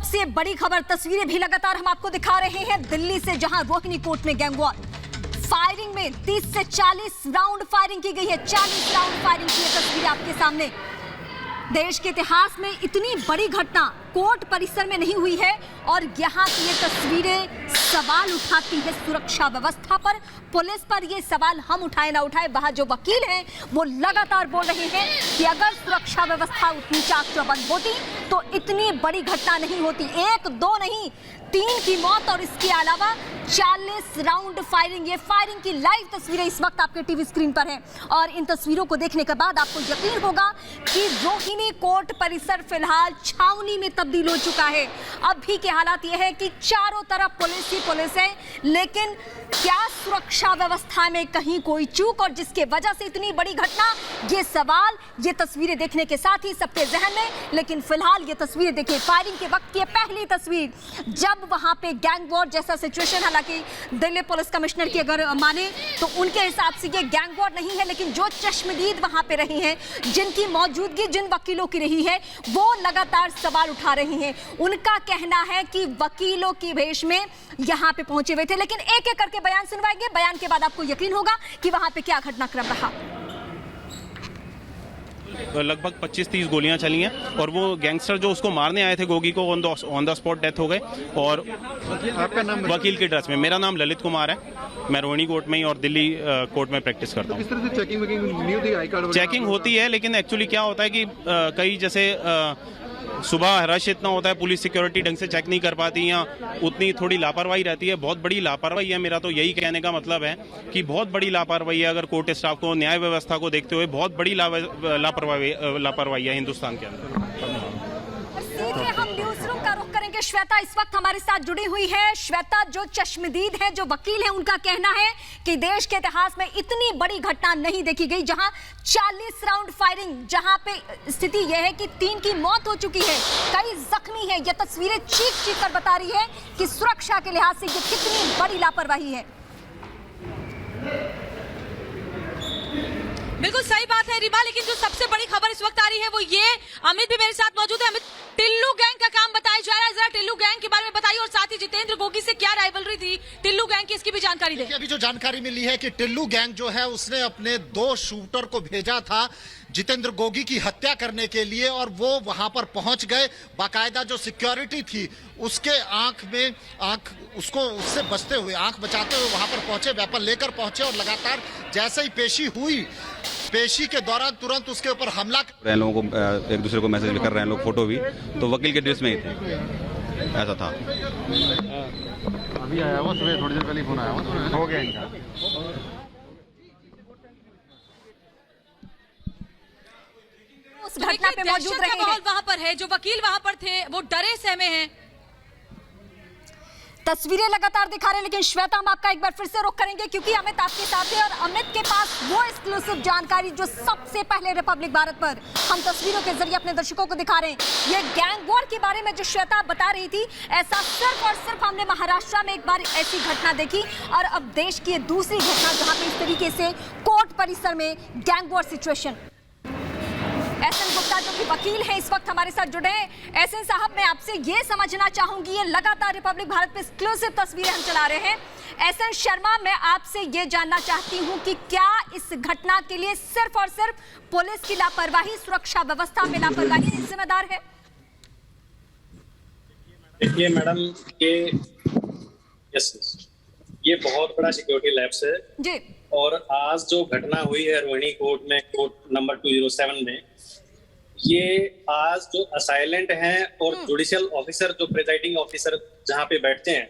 सबसे बड़ी खबर, तस्वीरें भी लगातार हम आपको दिखा रहे हैं दिल्ली से, जहां रोहिणी कोर्ट में गैंग वॉर फायरिंग में 30 से 40 राउंड फायरिंग की गई है। 40 राउंड फायरिंग की तस्वीरें आपके सामने। देश के इतिहास में इतनी बड़ी घटना कोर्ट परिसर में नहीं हुई है और यहाँ की ये तस्वीरें सवाल उठाती है सुरक्षा व्यवस्था पर, पुलिस पर। ये सवाल हम उठाए ना उठाए, वहाँ जो वकील हैं वो लगातार बोल रहे हैं कि अगर सुरक्षा व्यवस्था उतनी चाक चौबंद होती तो इतनी बड़ी घटना नहीं होती। 1, 2 नहीं, 3 की मौत और इसके अलावा 40 राउंड फायरिंग। ये फायरिंग की लाइव तस्वीरें इस वक्त आपके टीवी स्क्रीन पर हैं और इन तस्वीरों को देखने के बाद आपको यकीन होगा कि रोहिणी कोर्ट परिसर फिलहाल छावनी में तब्दील हो चुका है। अभी के हालात ये है कि चारों तरफ पुलिस ही पुलिस है, लेकिन क्या सुरक्षा व्यवस्था में कहीं कोई चूक और जिसके वजह से इतनी बड़ी घटना, ये सवाल ये तस्वीरें देखने के साथ ही सबके जहन में। लेकिन फिलहाल ये तस्वीरें देखिए, फायरिंग के वक्त की पहली तस्वीर, जब वहां पे गैंग वॉर जैसा सिचुएशन, हालांकि दिल्ली पुलिस कमिश्नर की अगर माने तो उनके हिसाब से ये गैंग वॉर नहीं है, लेकिन जो चश्मदीद वहां पे रही हैं, जिनकी मौजूदगी जिन वकीलों की रही है, वो लगातार सवाल उठा रही हैं। उनका कहना है कि वकीलों की भेष में यहां पे पहुंचे हुए थे, लेकिन एक एक करके बयान सुनवाएंगे। बयान के बाद आपको यकीन होगा कि वहां पे क्या घटनाक्रम रहा। लगभग 25-30 गोलियां चली हैं और वो गैंगस्टर जो उसको मारने आए थे गोगी को, ऑन द स्पॉट डेथ हो गए। और आपका नाम? वकील के ड्रेस में। मेरा नाम ललित कुमार है, मैं रोहिणी कोर्ट में ही और दिल्ली कोर्ट में प्रैक्टिस करता हूँ। किस तरह से चेकिंग नहीं होती? आई कार्ड चेकिंग होती है, लेकिन एक्चुअली क्या होता है कि कई जैसे सुबह रश इतना होता है, पुलिस सिक्योरिटी ढंग से चेक नहीं कर पाती या उतनी थोड़ी लापरवाही रहती है। बहुत बड़ी लापरवाही है, मेरा तो यही कहने का मतलब है कि बहुत बड़ी लापरवाही है। अगर कोर्ट स्टाफ को, न्याय व्यवस्था को देखते हुए बहुत बड़ी लापरवाही है हिंदुस्तान के अंदर। सीधे हम न्यूज रूम का रुख करेंगे। श्वेता इस वक्त हमारे साथ जुड़ी हुई है। श्वेता, जो चश्मदीद है, जो वकील है, उनका कहना है कि देश के इतिहास में इतनी बड़ी घटना नहीं देखी गई, जहां 40 राउंड फायरिंग, जहां पे स्थिति यह है कि 3 की मौत हो चुकी है, कई जख्मी है। ये तस्वीरें चीख चीख कर बता रही है कि सुरक्षा के लिहाज से ये कितनी बड़ी लापरवाही है। बिल्कुल सही बात है रिबा, लेकिन जो सबसे बड़ी खबर इस वक्त आ रही है वो ये, अमित भी मेरे साथ मौजूद है। अमित, टिल्लू गैंग का काम बताया जा रहा है, जरा टिल्लू गैंग के बारे में बताइए और साथ ही जितेंद्र गोगी से क्या राइवलरी थी टिल्लू गैंग की, इसकी भी जानकारी दें। अभी जो जानकारी मिली है कि टिल्लू गैंग जो है उसने अपने 2 शूटर को भेजा था जितेंद्र गोगी की हत्या करने के लिए, और वो वहां पर पहुंच गए। बाकायदा जो सिक्योरिटी थी उसके उससे बचते हुए, आंख बचाते हुए वहां पर पहुंचे, वेपन लेकर पहुंचे और लगातार जैसे ही पेशी हुई, पेशी के दौरान तुरंत उसके ऊपर हमला कर लोगों को, एक दूसरे को मैसेज भी कर रहे हैं लोग, फोटो भी, तो वकील के ड्रेस में ही थे, ऐसा था। अभी आया हुआ, सुबह थोड़ी देर पहले फोन आया हुआ, हो गया इनका। उस घटना पे मौजूद रहे हैं। वहां पर है, जो वकील वहां पर थे वो डरे सहमे हैं। तस्वीरें लगातार दिखा रहे हैं, लेकिन श्वेता, हम आपका एक बार फिर से रुख करेंगे क्योंकि अमित आपके साथ है और अमित के पास वो एक्सक्लूसिव जानकारी जो सबसे पहले रिपब्लिक भारत पर हम तस्वीरों के जरिए अपने दर्शकों को दिखा रहे हैं। ये गैंग वॉर के बारे में जो श्वेता बता रही थी, ऐसा सिर्फ और सिर्फ हमने महाराष्ट्र में एक बार ऐसी घटना देखी और अब देश की दूसरी घटना जहां पे इस तरीके से कोर्ट परिसर में gang war situation. SN Gupta जो कि वकील हैं इस वक्त हमारे साथ जुड़े हैं। एसएन साहब, मैं आपसे ये समझना चाहूंगी, ये लगातार रिपब्लिक भारत पे एक्सक्लूसिव तस्वीरें हम चला रहे हैं। एसएन शर्मा, मैं आपसे ये जानना चाहती हूं कि क्या इस घटना के लिए सिर्फ और सिर्फ पुलिस की लापरवाही, सुरक्षा व्यवस्था में लापरवाही जिम्मेदार है? देखिए मैडम, ये बहुत बड़ा सिक्योरिटी लैप्स है जी, और आज जो घटना हुई है रोहिणी कोर्ट में, कोर्ट नंबर 207 में, ये आज जो असाइलेंट हैं और जुडिशियल ऑफिसर, जो प्रिजाइडिंग ऑफिसर जहां पे बैठते हैं,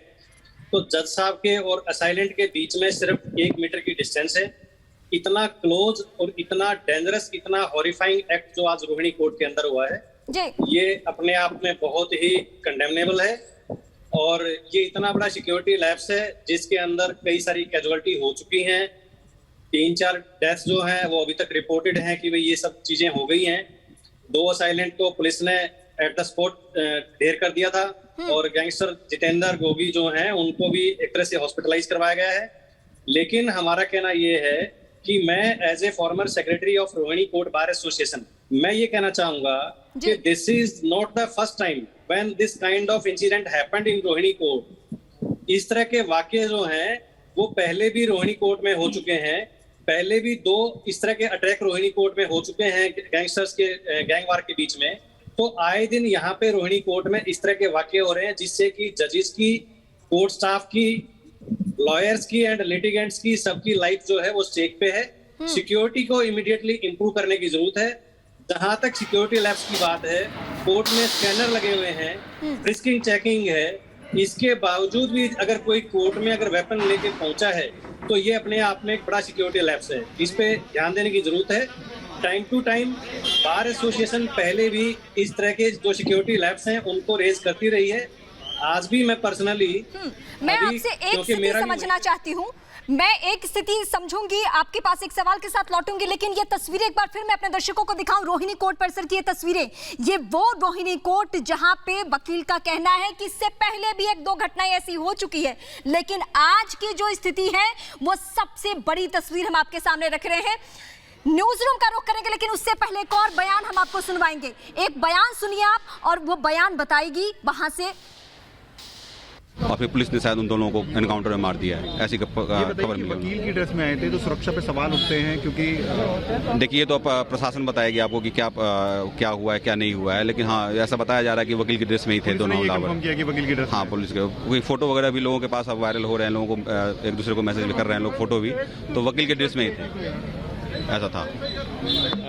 तो जज साहब के और असाइलेंट के बीच में सिर्फ 1 मीटर की डिस्टेंस है। इतना क्लोज और इतना डेंजरस, इतना हॉरिफाइंग एक्ट जो आज रोहिणी कोर्ट के अंदर हुआ है, ये अपने आप में बहुत ही कंडेमनेबल है। और ये इतना बड़ा सिक्योरिटी लैब्स है जिसके अंदर कई सारी कैजुअलिटी हो चुकी हैं। 3-4 डेथ्स जो हैं वो अभी तक रिपोर्टेड हैं कि भाई ये सब चीजें हो गई हैं। 2 असाइलेंट को पुलिस ने एट द स्पॉट ढेर कर दिया था और गैंगस्टर जितेंद्र गोगी जो हैं उनको भी एक तरह से हॉस्पिटलाइज करवाया गया है। लेकिन हमारा कहना ये है कि मैं as a former secretary of Rohini court bar association, मैं ये कहना चाहूंगा जी। This is not the first time when this kind of incident happened in Rohini court. इस तरह के वाकये जो हैं वो पहले भी रोहिणी कोर्ट में हो चुके हैं। पहले भी 2 इस तरह के अटैक रोहिणी कोर्ट में हो चुके हैं गैंगस्टर्स के गैंगवार के बीच में। तो आए दिन यहाँ पे रोहिणी कोर्ट में इस तरह के वाकये हो रहे हैं जिससे कि जजेस की, कोर्ट स्टाफ की, लॉयर्स की एंड लिटिगेंट्स की, सबकी लाइफ जो है वो स्टेक पे है। सिक्योरिटी को इमीडिएटली इंप्रूव करने की जरूरत है। जहां तक सिक्योरिटी लैब्स की बात है, कोर्ट में स्कैनर लगे हुए हैं, फ्रिस्किंग चेकिंग है। इसके बावजूद भी अगर कोई कोर्ट में अगर वेपन लेके पहुंचा है तो ये अपने आप में एक बड़ा सिक्योरिटी लैब्स है। इस पे ध्यान देने की जरूरत है। Time to time bar association पहले भी इस तरह के जो सिक्योरिटी लैब्स हैं उनको रेज करती रही है। आज भी मैं पर्सनली मैं आपसे एक स्थिति समझना चाहती हूँ, मैं एक स्थिति समझूंगी, आपके पास एक सवाल के साथ लौटूंगी, लेकिन ये तस्वीरें एक बार फिर मैं अपने दर्शकों को दिखाऊं। रोहिणी कोर्ट परिसर की ये तस्वीरें, ये वो रोहिणी कोर्ट जहां पे वकील का कहना है कि इससे पहले भी 1-2 घटनाएं ऐसी हो चुकी है, लेकिन आज की जो स्थिति है वो सबसे बड़ी तस्वीर हम आपके सामने रख रहे हैं। न्यूज रूम का रुख करेंगे, लेकिन उससे पहले एक और बयान हम आपको सुनवाएंगे। एक बयान सुनिए आप, और वो बयान बताएगी वहां से। और फिर पुलिस ने शायद उन दोनों को एनकाउंटर में मार दिया है, ऐसी खबर मिली। वकील की ड्रेस में आए थे तो सुरक्षा पे सवाल उठते हैं, क्योंकि देखिए तो प्रशासन बताएगी आपको कि क्या हुआ है क्या नहीं हुआ है, लेकिन हाँ ऐसा बताया जा रहा है कि वकील की ड्रेस में ही थे दोनों हमलावर। किया कि वकील की ड्रेस। हाँ, पुलिस के कोई फोटो वगैरह भी लोगों के पास अब वायरल हो रहे हैं, लोगों को एक दूसरे को मैसेज भी कर रहे हैं लोग, फोटो भी, तो वकील के ड्रेस में ही थे, ऐसा था।